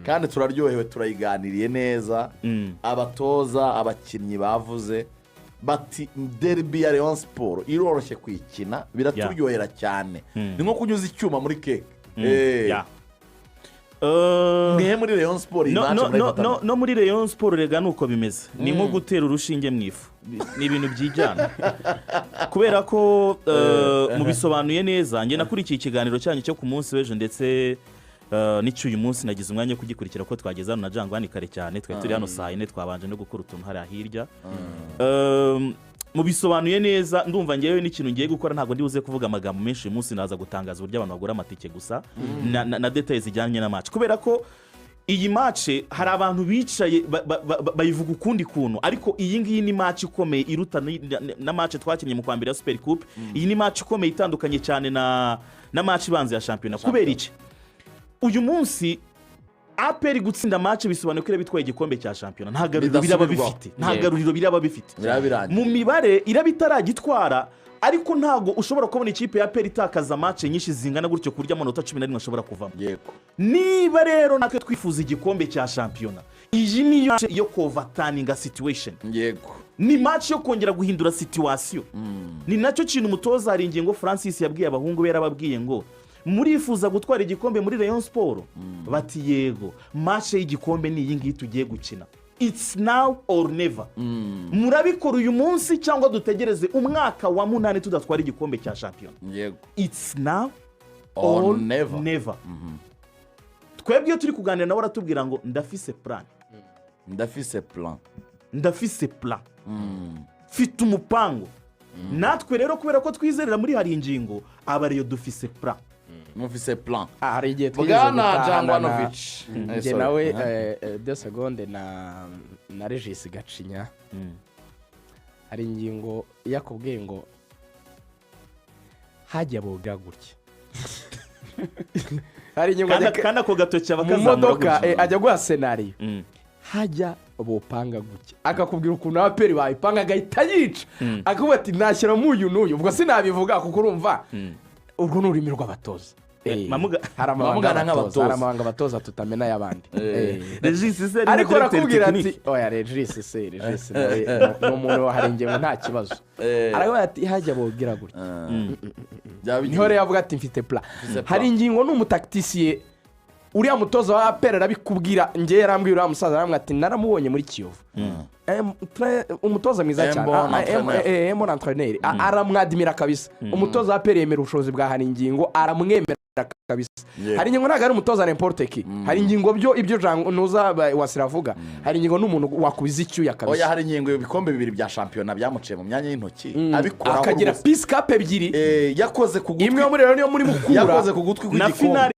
kandi turaryohewe turayiganiriye neza abatoza abakinnyi bavuze bati derby ya Rayon Sports iroroshye kwikina biraturyohera cyane ni nko kunyuza icyuma muri keke mwe muri Rayon Sports no muri Rayon Sports rega nuko bimeze ni nko gutera urushinge mu ifu ni ibintu byijyana kubera ko mubisobanuye neza nge nakurikiye ikiganiro cyanyu cyo ku munsi w'ejo ndetse n'icyo uyu munsi nagize umwanya wo kugikurikira ko twageze hano na Jangwani kare cyane twe turi hano saa 4 twabanje no gukora utuntu hariya hirya mubisobanuye neza ndumva ngewe n'ikintu ngiye gukora ntabwo ndibuze kuvuga amagambo menshi uyu munsi naza gutangaza uburyo abantu bagura amatike gusa na details zijyanye na match kubera ko iyi match hari abantu bicaye bayivuga ukundi kuntu ariko iyi ngiyi ni match ikomeye iruta na match twakinnye mu kwambira Super Coupe iyi ni match ikomeye itandukanye cyane na match ibanze ya shampiyona kubera iki uyu munsi APR gutsinda match bisobanuye ko bitwaye igikombe cya shampiyona nta garuriro biraba bifite mu mibare irabitaragitwara ariko ntago ushobora kubona ikipe ya APR itakaza match nyinshi zingana gutyo kurya amanota 11 ashobora kuvamo niba rero natwe twifuza igikombe cya shampiyona iyi niyo yo overturning situation ni match yo kongera guhindura situation ni nacyo kintu mutoza HARINGINGO Francisco yabwiye abahungu be yarababwiye ngo murifuza gutwara igikombe muri Rayon Sports bati yego match y'igikombe ni iyi ngiyi tugiye gukina it's now or never murabikora uyu munsi cyangwa dutegereze umwaka wa 8 tudatwara igikombe cya shampiyona it's now or never twebwe turi kuganira nawe aratubwira ngo ndafise plan mfite umupango natwe rero kubera ko twizerera muri HARINGINGO abariyo dufise plan mufise plan hari igihe twize gutahana njye nawe 2 secondes na Regis Gacinya HARINGINGO yakubwiye ngo hajya boga gutya HARINGINGO kana ko gatoki abakazamura mu modoka ajya guha scenario hajya bopanga gutya akakubwira ukuntu APR bayipanga agahita yica akavuga ati nashyira mu uyu n'uyu ubwo sinabivuga kuko urumva urwo n'ururimi rw'abatoza haramabanga abatoza tutamena y'abandi ariko arakubwira ati oya Regis n'umuntu HARINGINGO nta kibazo aravuga ati hajya bogira gutya niho rero yavuga ati mfite plan HARINGINGO n'umutakitisiye uriya mutoza wa APR arabikubwira ngiye yarambwira uriya musaza aramwe ati naramubonye muri Kiyovu umutoza mwiza cyane mon entraîneur aramwadimira kabisa umutoza wa APR yemera ubushobozi bwa HARINGINGO aramwemera kabisa HARINGINGO ntago ari umutoza n'importe qui HARINGINGO byo ibyo nuza wasiravuga HARINGINGO n'umuntu wakubiza icyuya kabisa oya HARINGINGO ibikombe bibiri bya shampiyona byamuciye mu myanya y'intoki abikora akagira peace cup ebyiri yakoze ku gutwi imwe muri rero niyo muri mukura yakoze ku gutwi kw'igikombe